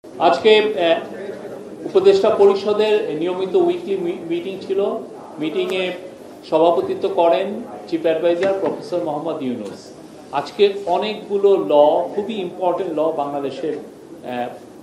আজকে উপদেষ্টা পরিষদের নিয়মিত উইকলি মিটিং ছিল। মিটিংয়ে সভাপতিত্ব করেন chief adviser professor Muhammad Yunus. আজকে অনেকগুলো খুবই ইম্পর্টেন্ট বাংলাদেশের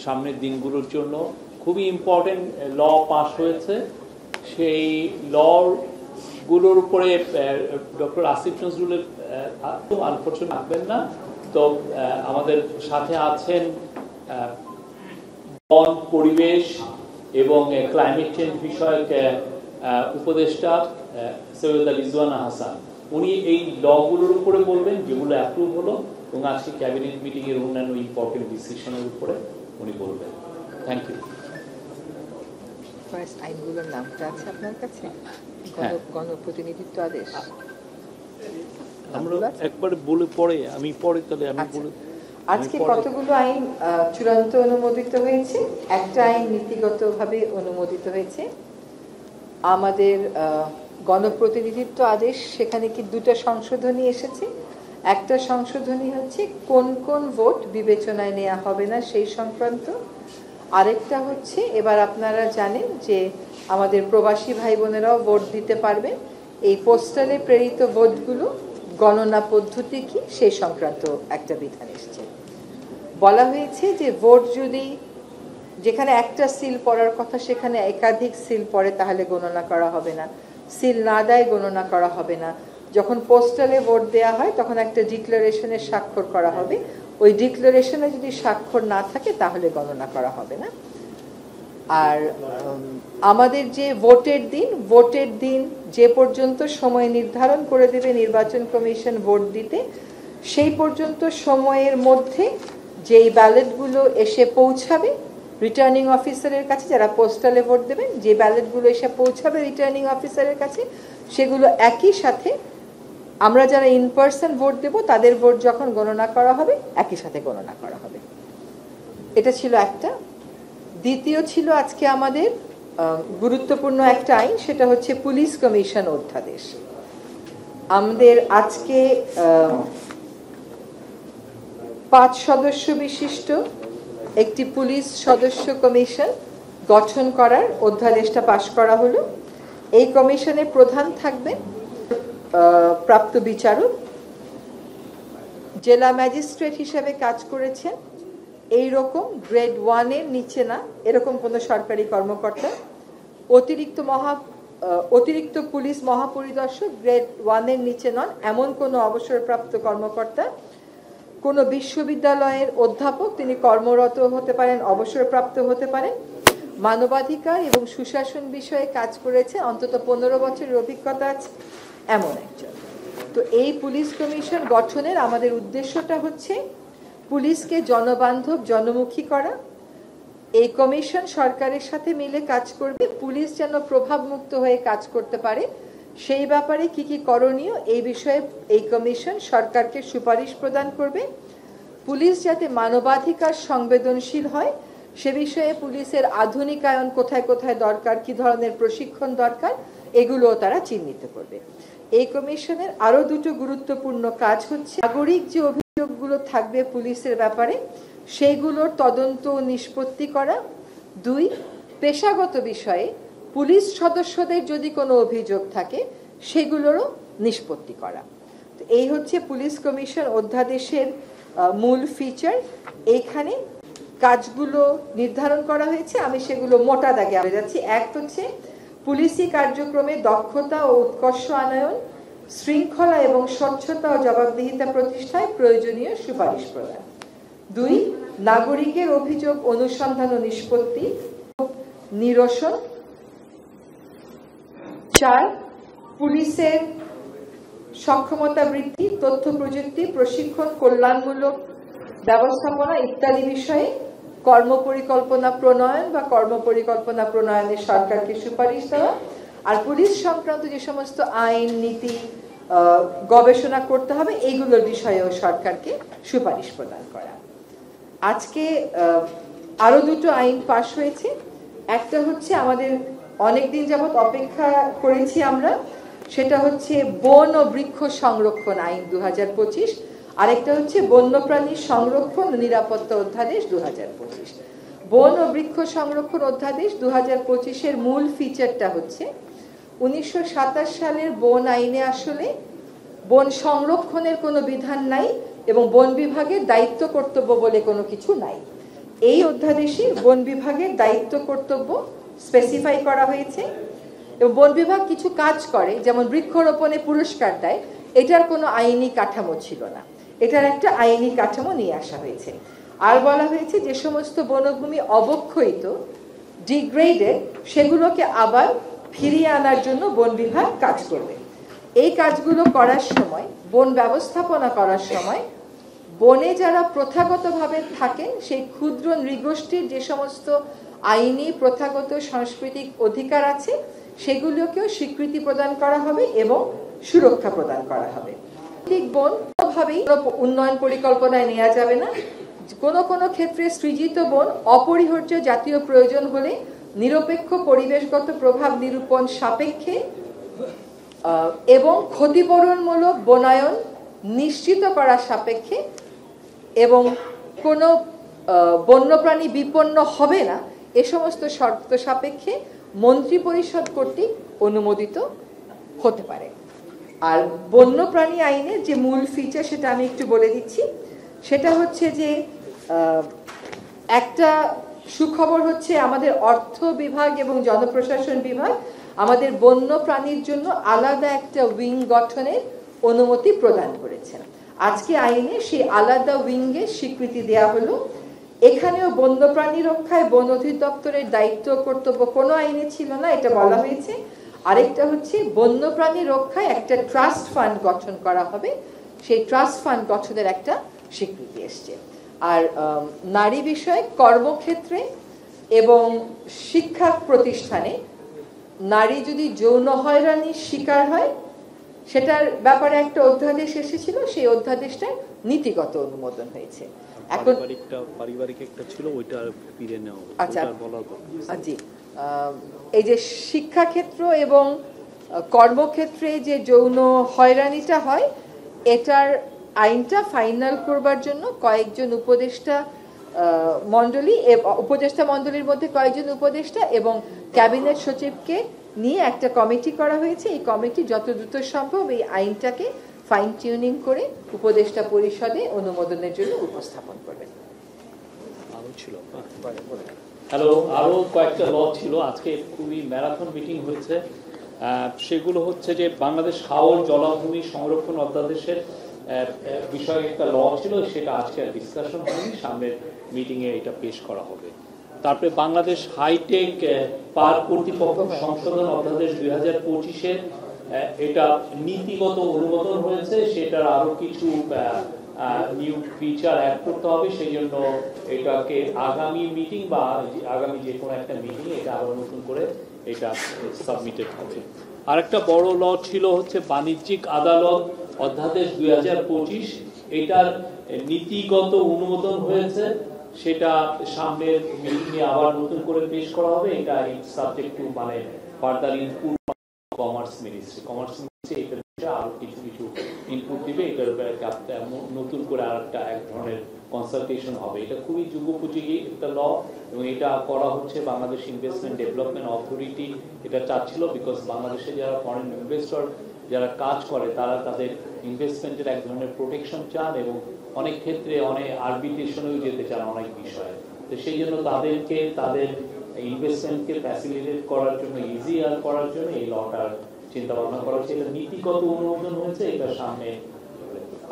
সামনের দিনগুলোর জন্য খুবই ইম্পর্টেন্ট পাস হয়েছে। সেই গুলোর উপরে ডক্টর আসিফ নজরুলের আনফরচুনেট থাকবেন না, তো আমাদের সাথে আছেন বন, পরিবেশ এবং ক্লাইমেট চেঞ্জ বিষয়ক উপদেষ্টা সৈয়দা রিজওয়ানা হাসান। উনি এই গুলোর উপরে বলবেন যেগুলো অ্যাপ্রুভ হলো, এবং আজকে ক্যাবিনেট মিটিং এর অন্যান্য ইম্পর্টেন্ট ডিসিশনের উপরে উনি বলবেন। Thank you. ফার্স্ট আইনগুলোর নামটা আছে আপনার কাছে? গণপ্রতিনিধিত্ব আদেশ আমরা একবার বলে পরে আমি তাহলে আমি বলে। আজকে কতগুলো আইন চূড়ান্ত অনুমোদিত হয়েছে, একটা আইন নীতিগতভাবে অনুমোদিত হয়েছে। আমাদের গণপ্রতিনিধিত্ব আদেশ, সেখানে কি দুটো সংশোধনী এসেছে। একটা সংশোধনী হচ্ছে কোন কোন ভোট বিবেচনায় নেওয়া হবে না সেই সংক্রান্ত। আরেকটা হচ্ছে এবার আপনারা জানেন যে আমাদের প্রবাসী ভাই বোনেরাও ভোট দিতে পারবেন। এই পোস্টালে প্রেরিত ভোটগুলো গণনা পদ্ধতি কি সেই সংক্রান্ত একটা বিধান এসেছে। বলা হয়েছে যে ভোট যদি যেখানে একটা সিল পড়ার কথা সেখানে একাধিক সিল পড়ে তাহলে গণনা করা হবে না, সিল না দেয় গণনা করা হবে না। যখন পোস্টালে ভোট দেওয়া হয় তখন একটা ডিক্লারেশনে স্বাক্ষর করা হবে, ওই ডিক্লারেশনে যদি স্বাক্ষর না থাকে তাহলে গণনা করা হবে না। আর আমাদের যে ভোটের দিন যে পর্যন্ত সময় নির্ধারণ করে দেবে নির্বাচন কমিশন ভোট দিতে, সেই পর্যন্ত সময়ের মধ্যে যেই ব্যালটগুলো এসে পৌঁছাবে রিটার্নিং অফিসারের কাছে, যারা পোস্টালে ভোট দেবেন, যে ব্যালটগুলো এসে পৌঁছাবে রিটার্নিং অফিসারের কাছে, সেগুলো একই সাথে আমরা যারা ইন পার্সন ভোট দেব তাদের ভোট যখন গণনা করা হবে একই সাথে গণনা করা হবে। এটা ছিল একটা। দ্বিতীয় ছিল আজকে আমাদের গুরুত্বপূর্ণ একটা আইন, সেটা হচ্ছে পুলিশ কমিশন অধ্যাদেশ। আমাদের আজকে 5 সদস্য বিশিষ্ট একটি পুলিশ সদস্য কমিশন গঠন করার অধ্যাদেশটা পাশ করা হলো। এই কমিশনের প্রধান থাকবেন প্রাপ্ত বিচারক, জেলা ম্যাজিস্ট্রেট হিসেবে কাজ করেছেন এই রকম গ্রেড 1 এর নিচে না এরকম কোনো সরকারি কর্মকর্তা, অতিরিক্ত পুলিশ মহাপরিদর্শক গ্রেড 1 এর নিচে নন এমন কোনো অবসরপ্রাপ্ত কর্মকর্তা, কোনো বিশ্ববিদ্যালয়ের অধ্যাপক, তিনি কর্মরত হতে পারেন, অবসরপ্রাপ্ত হতে পারেন, মানবাধিকার এবং সুশাসন বিষয়ে কাজ করেছে, অন্তত 15 বছরের অভিজ্ঞতা আছে এমন একজন। তো এই পুলিশ কমিশন গঠনের আমাদের উদ্দেশ্যটা হচ্ছে পুলিশকে জনবান্ধব, জনমুখী করা। এই কমিশন সরকারের সাথে মিলে কাজ করবে, পুলিশ যেন প্রভাবমুক্ত হয়ে কাজ করতে পারে সেই ব্যাপারে কি কি করণীয় এই বিষয়ে এই কমিশন সরকারকে সুপারিশ প্রদান করবে। পুলিশ যাতে মানবাধিকার সংবেদনশীল হয় সে বিষয়ে পুলিশের আধুনিকায়ন কোথায় কোথায় দরকার, কি ধরনের প্রশিক্ষণ দরকার, এগুলোও তারা চিহ্নিত করবে। এই কমিশনের আরো দুটো গুরুত্বপূর্ণ কাজ হচ্ছে নাগরিক যে অভিযোগগুলো থাকবে পুলিশের ব্যাপারে সেইগুলোর তদন্ত ও নিষ্পত্তি করা। 2, পেশাগত বিষয়ে পুলিশ সদস্যদের যদি কোনো অভিযোগ থাকে সেগুলোরও নিষ্পত্তি করা। তো এই হচ্ছে পুলিশ কমিশন অধ্যাদেশের মূল ফিচার। এইখানে কাজগুলো নির্ধারণ করা হয়েছে, আমি সেগুলো মোটা দাগে বলে যাচ্ছি। এক হচ্ছে পুলিশি কার্যক্রমে দক্ষতা ও উৎকর্ষ আনয়ন, শৃঙ্খলা এবং স্বচ্ছতা ও জবাবদিহিতা প্রতিষ্ঠায় প্রয়োজনীয় সুপারিশ প্রদান। 2, নাগরিকের অভিযোগ অনুসন্ধান ও নিষ্পত্তি, নিরসন। 4, পুলিশের সক্ষমতা বৃদ্ধি, তথ্য প্রযুক্তি, প্রশিক্ষণ, কল্যাণমূলক ব্যবস্থাপনা ইত্যাদি বিষয়ে কর্মপরিকল্পনা প্রণয়ন বা কর্মপরিকল্পনা প্রণয়নে সরকারকে সুপারিশ দেওয়া। আর পুলিশ সংক্রান্ত যে সমস্ত আইন নীতি গবেষণা করতে হবে এইগুলোর বিষয়েও সরকারকে সুপারিশ প্রদান করা। আজকে আরো দুটো আইন পাশ হয়েছে। একটা হচ্ছে আমাদের অনেকদিন যাবত অপেক্ষা করেছি আমরা, সেটা হচ্ছে বন ও বৃক্ষ সংরক্ষণ আইন 2025, আরেকটা হচ্ছে বন্যপ্রাণী সংরক্ষণ ও নিরাপত্তা অধ্যাদেশ 2025। বন ও বৃক্ষ সংরক্ষণ অধ্যাদেশ 2025-এর মূল ফিচারটা হচ্ছে 1927 সালের বন আইনে আসলে বন সংরক্ষণের কোনো বিধান নাই এবং বন বিভাগের দায়িত্ব কর্তব্য বলে কোনো কিছু নাই। এই অধ্যাদেশে বন বিভাগের দায়িত্ব কর্তব্য স্পেসিফাই করা হয়েছে এবং বন বিভাগ কিছু কাজ করে, যেমন বৃক্ষরোপণে পুরস্কার দেয়, এটার কোনো আইনি কাঠামো ছিল না, এটার একটা আইনি কাঠামো নিয়ে আসা হয়েছে। আর বলা হয়েছে যে সমস্ত বনভূমি অবক্ষয়িত, ডিগ্রেডেড, সেগুলোকে আবার ফিরিয়ে আনার জন্য বন বিভাগ কাজ করবে। এই কাজগুলো করার সময়, বন ব্যবস্থাপনা করার সময়, বনে যারা প্রথাগতভাবে থাকেন সেই ক্ষুদ্র নৃগোষ্ঠীর যে সমস্ত আইনি প্রথাগত সাংস্কৃতিক অধিকার আছে সেগুলোকেও স্বীকৃতি প্রদান করা হবে এবং সুরক্ষা প্রদান করা হবে। বন কোনোভাবেই উন্নয়ন পরিকল্পনায় নেওয়া যাবে না। কোনো কোনো ক্ষেত্রে সৃজিত বন অপরিহার্য জাতীয় প্রয়োজন হলে নিরপেক্ষ পরিবেশগত প্রভাব নিরূপণ সাপেক্ষে এবং ক্ষতিপূরণমূলক বনায়ন নিশ্চিত করা সাপেক্ষে এবং কোনো বন্যপ্রাণী বিপন্ন হবে না এ সমস্ত শর্ত সাপেক্ষে মন্ত্রিপরিষদ কর্তৃক অনুমোদিত হতে পারে। আর বন্যপ্রাণী আইনের যে মূল ফিচার সেটা আমি একটু বলে দিচ্ছি। সেটা হচ্ছে যে একটা সুখবর হচ্ছে আমাদের অর্থ বিভাগ এবং জনপ্রশাসন বিভাগ আমাদের বন্য প্রাণীর জন্য আলাদা একটা উইং গঠনের অনুমতি প্রদান করেছেন। আজকে আইনে সেই আলাদা উইংয়ের স্বীকৃতি দেওয়া হলো। এখানেও বন্যপ্রাণী রক্ষায় বন অধিদপ্তরের দায়িত্ব কর্তব্য কোনো আইনে ছিল না, এটা বলা হয়েছে। আরেকটা হচ্ছে বন্যপ্রাণী রক্ষায় একটা ট্রাস্ট ফান্ড গঠন করা হবে, সেই ট্রাস্ট ফান্ড গঠনের একটা স্বীকৃতি এসছে। আর নারী বিষয়ে কর্মক্ষেত্রে এবং শিক্ষা প্রতিষ্ঠানে নারী যদি যৌন হয়রানির শিকার হয় সেটার ব্যাপারে একটা অধ্যাদেশ এসেছিল, সেই অধ্যাদেশটার নীতিগত অনুমোদন হয়েছে। এখন পারিবারিক একটা ছিল, ওইটা ফিরে নেওয়া। আচ্ছা জি, এই যে শিক্ষাক্ষেত্র এবং কর্মক্ষেত্রে যে যৌন হয়রানিটা হয় এটার আইনটা ফাইনাল করবার জন্য কয়েকজন উপদেষ্টা মণ্ডলীর মধ্যে কয়েকজন উপদেষ্টা এবং ক্যাবিনেট সচিবকে নিয়ে একটা কমিটি করা হয়েছে। এই কমিটি যত দ্রুত সম্ভব এই আইনটাকে ফাইন টিউনিং করে উপদেষ্টা পরিষদে অনুমোদনের জন্য উপস্থাপন করবেন। হ্যালো, আরো কয়েকটা ল ছিল। আজকে খুবই ম্যারাথন মিটিং হয়েছে। সেগুলো হচ্ছে যে বাংলাদেশ হাওর জলাভূমি সংরক্ষণ অধ্যাদেশের বিষয়ে একটা ল ছিল, সেটা আজকে আর ডিসকাশন হয়নি, সামনের মিটিংয়ে এটা পেশ করা হবে। তারপরে বাংলাদেশ হাইটেক পার্ক কর্তৃপক্ষ সংশোধন অধ্যাদেশ 2025-এর এটা নীতিগত অনুমোদন হয়েছে, সেটার আরো কিছু নিউ ফিচার অ্যাড করতে হবে। সেই জন্য এটাকে আগামী মিটিং বা আগামী যে কোনো একটা মিটিং এটা আরো নতুন করে এটা সাবমিটেড হবে। আরেকটা বড় ল ছিল হচ্ছে বাণিজ্যিক আদালত অধ্যাদেশ 2025, এটার নীতিগত অনুমোদন হয়েছে, সেটা সামনের মিটিংয়ে আবার নতুন করে পেশ করা হবে। এটা সাবজেক্ট টু মানে ফার্দার ইনপুট কমার্স মিনিস্ট্রি এটার বিষয়ে আরো কিছু ইনপুট দিবে। এটার নতুন করে আর একটা এক ধরনের কনসালটেশন হবে। এটা খুবই যুগোপযোগী একটা ল এবং এটা করা হচ্ছে বাংলাদেশ ইনভেস্টমেন্ট ডেভেলপমেন্ট অথরিটি এটা চাচ্ছিল, বিকজ বাংলাদেশে যারা ফরেন ইনভেস্টর যারা কাজ করে তারা তাদের ইনভেস্টমেন্টের এক ধরনের প্রোটেকশন চান এবং অনেক ক্ষেত্রে অনেক আরবিট্রেশনেও যেতে চান অনেক বিষয়ে। তো সেই জন্য তাদেরকে তাদের ইনভেস্টমেন্টকে ফ্যাসিলিটেট করার জন্য, ইজিয়ার করার জন্য এই লটার চিন্তা ভাবনা করা হচ্ছে। এটা নীতিগত অনুমোদন হয়েছে, এটা সামনে।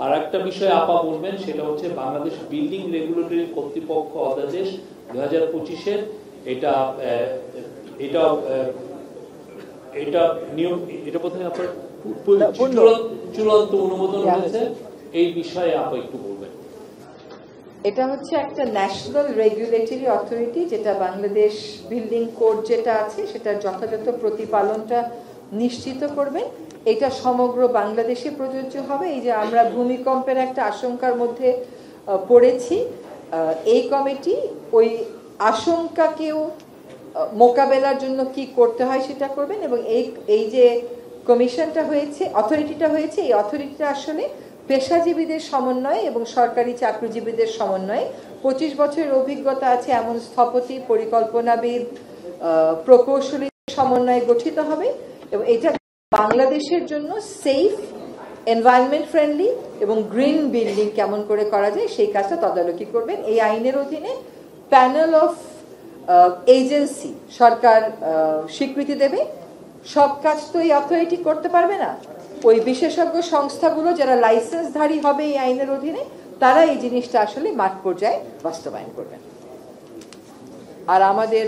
আর একটা বিষয় আপা বলবেন, সেটা হচ্ছে বাংলাদেশ বিল্ডিং রেগুলেটরি কর্তৃপক্ষ অধ্যাদেশ 2025-এর এটা নিয়ম, এটা প্রথমে আপনার চূড়ান্ত অনুমোদন হয়েছে, এই বিষয়ে আপা একটু বলবেন। এটা হচ্ছে একটা ন্যাশনাল রেগুলেটরি অথরিটি, যেটা বাংলাদেশ বিল্ডিং কোড যেটা আছে সেটার যথাযথ প্রতিপালনটা নিশ্চিত করবে। এটা সমগ্র বাংলাদেশে প্রযোজ্য হবে। এই যে আমরা ভূমিকম্পের একটা আশঙ্কার মধ্যে পড়েছি, এই কমিটি ওই আশঙ্কাকেও মোকাবেলার জন্য কি করতে হয় সেটা করবেন। এবং এই যে কমিশনটা হয়েছে, অথরিটিটা হয়েছে, এই অথরিটিটা আসলে পেশাজীবীদের সমন্বয়ে এবং সরকারি চাকরিজীবীদের সমন্বয়ে 25 বছরের অভিজ্ঞতা আছে এমন স্থপতি, পরিকল্পনাবিদ, প্রকৌশলী সমন্বয়ে গঠিত হবে এবং এটা বাংলাদেশের জন্য সেফ, এনভায়রনমেন্ট ফ্রেন্ডলি এবং গ্রিন বিল্ডিং কেমন করে করা যায় সেই কাজটা তদারকি করবেন। এই আইনের অধীনে প্যানেল অফ এজেন্সি সরকার স্বীকৃতি দেবে। সব কাজ তো এই অথরিটি করতে পারবে না, ওই বিশেষজ্ঞ সংস্থাগুলো যারা লাইসেন্সধারী হবে এই আইনের অধীনে তারা এই জিনিসটা আসলে মাঠ পর্যায়ে বাস্তবায়ন করবেন। আর আমাদের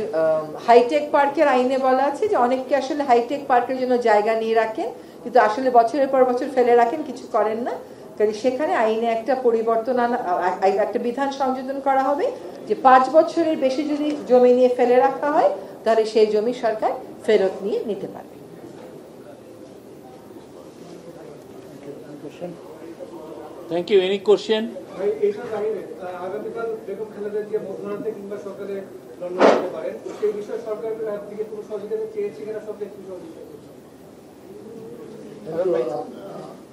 হাইটেক পার্কের আইনে বলা আছে যে অনেককে আসলে হাইটেক পার্কের জন্য জায়গা নিয়ে রাখেন, কিন্তু আসলে বছরের পর বছর ফেলে রাখেন, কিছু করেন না। কারণ সেখানে আইনে একটা পরিবর্তন একটা বিধান সংযোজন করা হবে যে 5 বছরের বেশি যদি জমি নিয়ে ফেলে রাখা হয় তাহলে সেই জমি সরকার ফেরত নিয়ে নিতে পারবে। Thank you. Any question?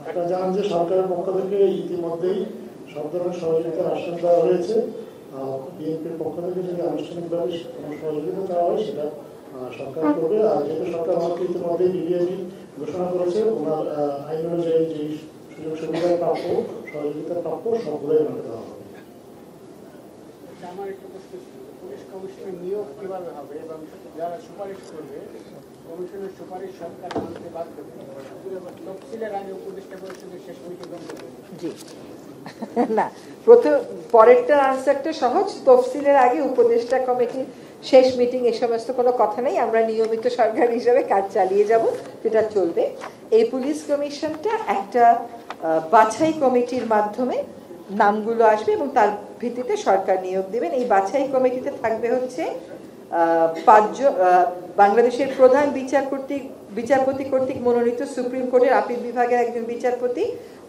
আপনারা জানেন যে সরকারের পক্ষ থেকে ইতিমধ্যেই সব ধরনের সহযোগিতার আশ্বাস দেওয়া হয়েছে। বিএনপির পক্ষ থেকে যদি আনুষ্ঠানিকভাবে কোনো সহযোগিতা চাওয়া হয় সেটা সরকার করবে। আর যেহেতু সরকার আমাকে ইতিমধ্যেই বিবিআইবি ঘোষণা করেছে, ওনার আইন অনুযায়ী যে সুযোগ সুবিধা প্রাপ্য, সহযোগিতা প্রাপ্য সবগুলোই ওনাকে দেওয়া হবে। আমার একটা প্রশ্ন ছিল, পুলিশ কমিশনের নিয়োগ কিভাবে হবে এবং যারা সুপারিশ করবে কমিশনের সুপারিশ সরকার মানতে বাধ্য? তফসিলের আগে উপদেষ্টা পরিষদের শেষ মিটিং জি না, পরেরটার আনসারটা সহজ। তফসিলের আগে উপদেষ্টা কমিটির শেষ মিটিং এ সমস্ত কোনো কথা নেই। আমরা নিয়মিত সরকার হিসাবে কাজ চালিয়ে যাব, যেটা চলবে। এই পুলিশ কমিশনটা একটা বাছাই কমিটির মাধ্যমে নামগুলো আসবে এবং তার ভিত্তিতে সরকার নিয়োগ দেবেন। এই বাছাই কমিটিতে থাকবে হচ্ছে 5 জন বাংলাদেশের প্রধান বিচারপতি কর্তৃক মনোনীত সুপ্রিম কোর্টের আপিল বিভাগের একজন বিচারপতি,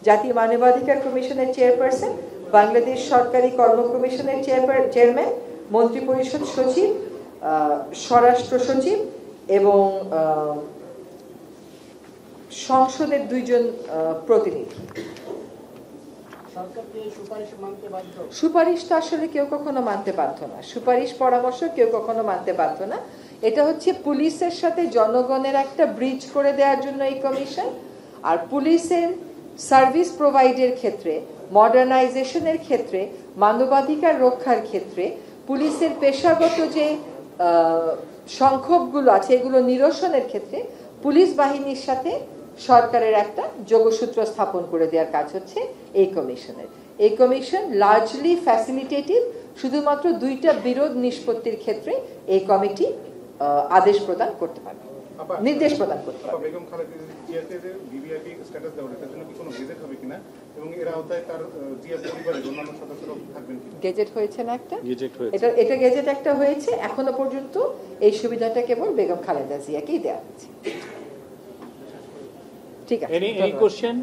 জাতীয় মানবাধিকার কমিশনের চেয়ারপারসন, বাংলাদেশ সরকারি কর্ম কমিশনের চেয়ারম্যান, মন্ত্রিপরিষদ সচিব, স্বরাষ্ট্র সচিব এবং সংসদের 2 জন প্রতিনিধি। সুপারিশ তো আসলে কেউ কখনো মানতে বাধ্য না, সুপারিশ পরামর্শ কেউ কখনো মানতে বাধ্য না। এটা হচ্ছে পুলিশের সাথে জনগণের একটা ব্রিজ করে দেওয়ার জন্য এই কমিশন। আর পুলিশের সার্ভিস প্রোভাইডের ক্ষেত্রে, মডার্নাইজেশনের ক্ষেত্রে, মানবাধিকার রক্ষার ক্ষেত্রে পুলিশের পেশাগত যে সংক্ষোভগুলো আছে এগুলো নিরসনের ক্ষেত্রে পুলিশ বাহিনীর সাথে সরকারের একটা যোগসূত্র স্থাপন করে দেওয়ার কাজ হচ্ছে এই কমিশনের। এই কমিশন লার্জলি ফ্যাসিলিটেটিভ, শুধুমাত্র 2টা বিরোধ নিষ্পত্তির ক্ষেত্রে এই কমিটি আদেশ প্রদান করতে পারবে, নির্দেশ প্রদান করতে পারবে। বেগম খালেদা জিয়াকে যে বিবিআইপি স্ট্যাটাস দেওয়া এটার জন্য কি কোনো গেজেট হবে কিনা এবং এর আওতায় তার জিয়া পরিবারের অন্যান্য সদস্যরা থাকবেন কিনা? গেজেট হয়েছে না একটা? গেজেট হয়েছে। এটা গেজেট একটা হয়েছে। এখনো পর্যন্ত এই সুবিধাটা কেবল বেগম খালেদা জিয়াকেই দেওয়া হয়েছে। ঠিক আছে। Any question?